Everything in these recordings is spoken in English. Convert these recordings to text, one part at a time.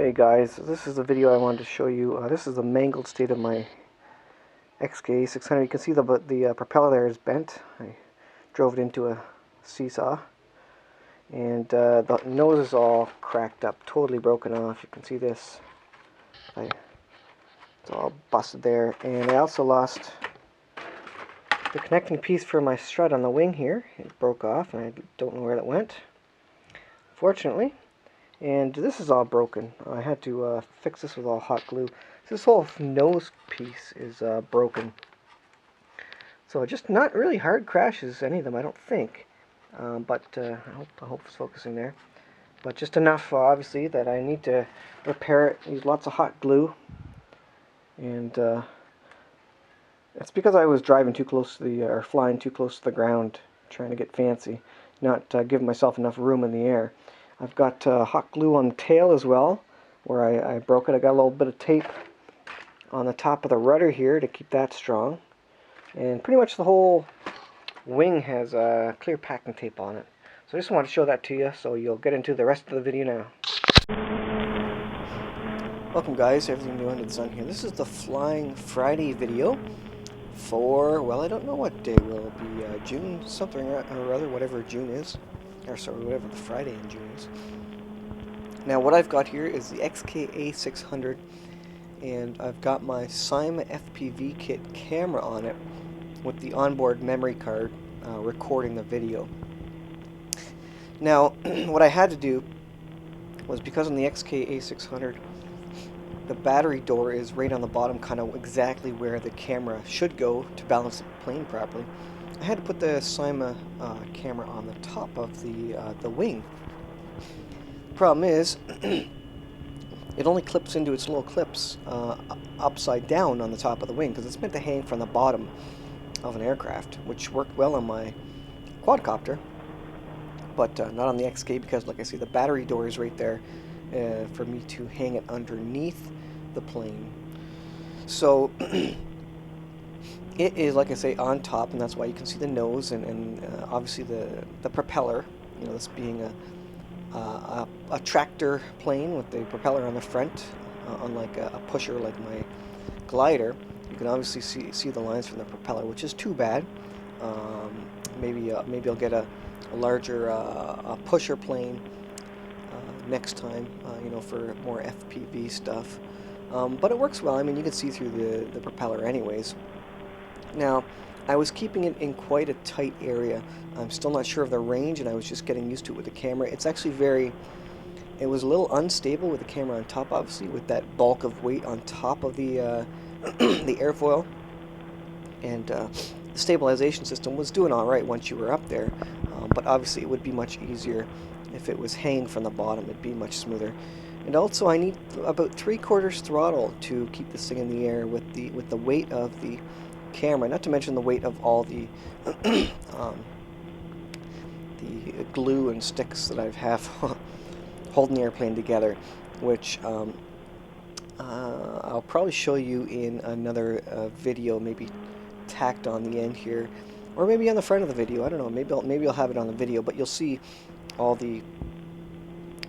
Hey guys, this is the video I wanted to show you. This is the mangled state of my XK A600. You can see the propeller there is bent. I drove it into a seesaw. And the nose is all cracked up, totally broken off. You can see this. It's all busted there. And I also lost the connecting piece for my strut on the wing here. It broke off and I don't know where that went, fortunately. And this is all broken. I had to fix this with all hot glue. This whole nose piece is broken. So just not really hard crashes, any of them, I don't think. But I hope it's focusing there. But just enough, obviously, that I need to repair it. Use lots of hot glue. And it's because I was driving too close to or flying too close to the ground, trying to get fancy, not giving myself enough room in the air. I've got hot glue on the tail as well, where I broke it. I got a little bit of tape on the top of the rudder here to keep that strong. And pretty much the whole wing has clear packing tape on it. So I just wanted to show that to you, so you'll get into the rest of the video now. Welcome guys, everything new under the sun here. This is the Flying Friday video for, well, I don't know what day will be, June something or other, whatever June is. Or sorry, whatever the Friday in June is. Now what I've got here is the XK A600, and I've got my Cyma FPV kit camera on it with the onboard memory card recording the video. Now what I had to do was, because on the XK A600 the battery door is right on the bottom, kind of exactly where the camera should go to balance the plane properly, I had to put the Cyma camera on the top of the wing. Problem is, it only clips into its little clips upside down on the top of the wing, because it's meant to hang from the bottom of an aircraft, which worked well on my quadcopter, but not on the XK, because, like I say, the battery door is right there for me to hang it underneath the plane. So it is, like I say, on top, and that's why you can see the nose and obviously the propeller. You know, this being a tractor plane with the propeller on the front, unlike a pusher like my glider. You can obviously see the lines from the propeller, which is too bad. Maybe I'll get a larger pusher plane next time, you know, for more FPV stuff. But it works well. I mean, you can see through the propeller anyways. Now, I was keeping it in quite a tight area. I'm still not sure of the range, and I was just getting used to it with the camera. It's actually it was a little unstable with the camera on top, obviously, with that bulk of weight on top of the the airfoil. And the stabilization system was doing all right once you were up there, but obviously it would be much easier if it was hanging from the bottom. It'd be much smoother. And also, I need about 3/4 throttle to keep this thing in the air with the weight of the camera, not to mention the weight of all the glue and sticks that I have holding the airplane together, which I'll probably show you in another video, maybe tacked on the end here, or maybe on the front of the video. I don't know. Maybe I'll have it on the video, but you'll see all the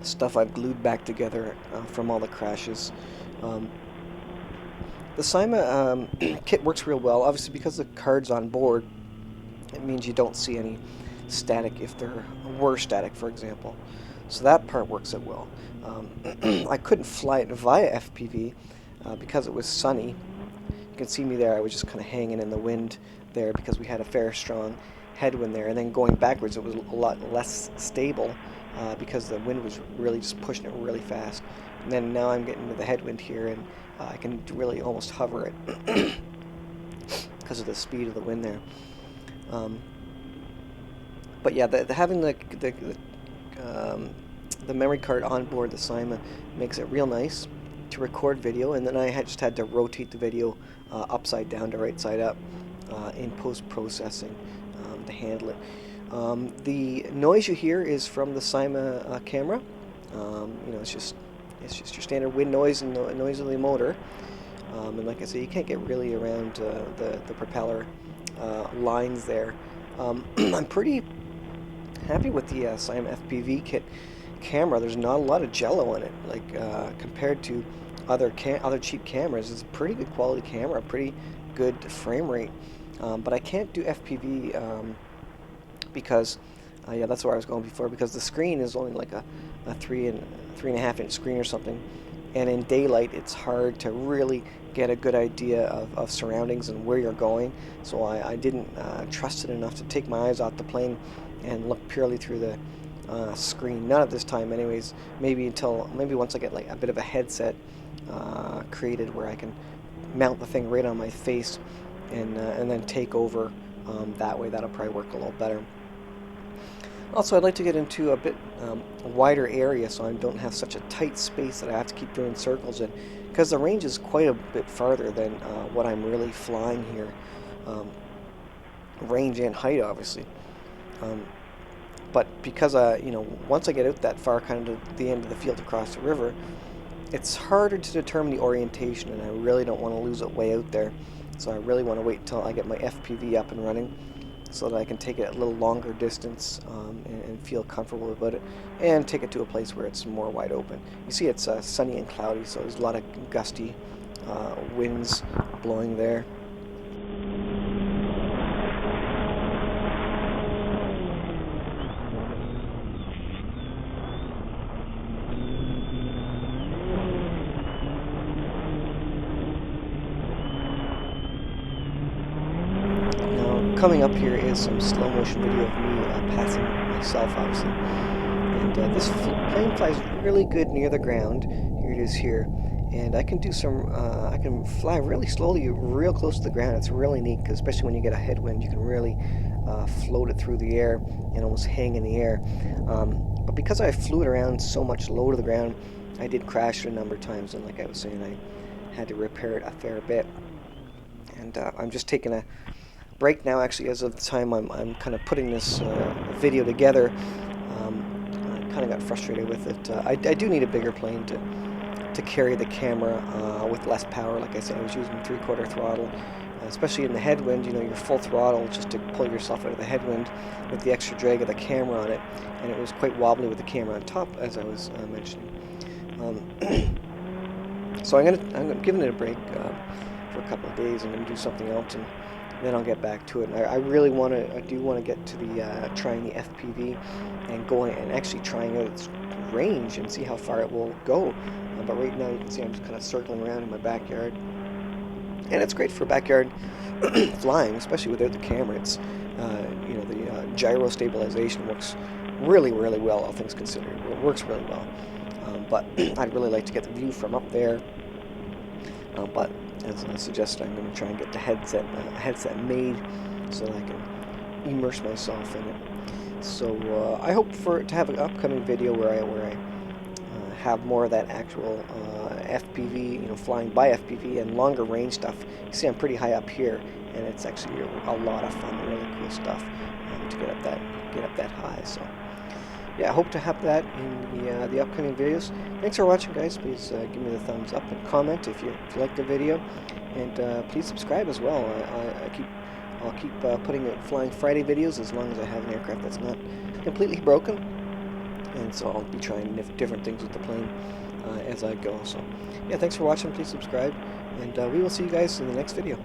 stuff I've glued back together from all the crashes. The Cyma kit works real well. Obviously, because the card's on board, it means you don't see any static if there were static, for example. So that part works out well. I couldn't fly it via FPV because it was sunny. You can see me there. I was just kind of hanging in the wind there because we had a fair strong headwind there. And then going backwards, it was a lot less stable because the wind was really just pushing it really fast. And then now I'm getting into the headwind here, and I can really almost hover it because of the speed of the wind there. But yeah, having the memory card on board the Cyma makes it real nice to record video, and then I just had to rotate the video upside down to right side up in post-processing to handle it. The noise you hear is from the Cyma camera. You know, it's just your standard wind noise and the noise of the motor. And like I say, you can't get really around the propeller lines there. I'm pretty happy with the Cyma FPV kit. camera, there's not a lot of jello in it. Like compared to other cheap cameras, it's a pretty good quality camera, pretty good frame rate. But I can't do FPV because yeah, that's where I was going before, because the screen is only like a 3.5 inch screen or something, and in daylight it's hard to really get a good idea of surroundings and where you're going. So I didn't trust it enough to take my eyes off the plane and look purely through the screen. Not at this time anyways. Maybe once I get like a bit of a headset created where I can mount the thing right on my face and then take over that way. That'll probably work a little better. Also, I'd like to get into a bit wider area so I don't have such a tight space that I have to keep doing circles in, because the range is quite a bit farther than what I'm really flying here. Range and height, obviously. But because once I get out that far, kind of to the end of the field across the river, it's harder to determine the orientation, and I really don't want to lose it way out there. So I really want to wait until I get my FPV up and running, so that I can take it a little longer distance and feel comfortable about it, and take it to a place where it's more wide open. You see, it's sunny and cloudy, so there's a lot of gusty winds blowing there. Coming up here is some slow motion video of me passing myself, obviously. And this plane flies really good near the ground. Here it is here. And I can do I can fly really slowly, real close to the ground. It's really neat, because especially when you get a headwind, you can really float it through the air and almost hang in the air. But because I flew it around so much low to the ground, I did crash it a number of times. And like I was saying, I had to repair it a fair bit. And I'm just taking a break now, actually, as of the time I'm kind of putting this video together. I kind of got frustrated with it. I do need a bigger plane to carry the camera with less power. Like I said, I was using 3/4 throttle, especially in the headwind. Your full throttle just to pull yourself out of the headwind with the extra drag of the camera on it, and it was quite wobbly with the camera on top, as I was mentioning. So I'm giving it a break for a couple of days. I'm going to do something else, and then I'll get back to it. And I do want to get to the trying the FPV and going and actually trying out its range and see how far it will go. But right now you can see I'm just kind of circling around in my backyard, and it's great for backyard flying, especially without the camera. It's the gyro stabilization works really, really well, all things considered. It works really well. But I'd really like to get the view from up there. But as I suggested, I'm going to try and get the headset made so that I can immerse myself in it. So I hope to have an upcoming video where I have more of that actual FPV, flying by FPV and longer range stuff. You see, I'm pretty high up here, and it's actually a lot of fun, really cool stuff to get up that high. So yeah, I hope to have that in the upcoming videos. Thanks for watching, guys. Please give me the thumbs up and comment if you like the video, and please subscribe as well. I'll keep putting out Flying Friday videos as long as I have an aircraft that's not completely broken, and so I'll be trying different things with the plane as I go. So yeah, thanks for watching. Please subscribe, and we will see you guys in the next video.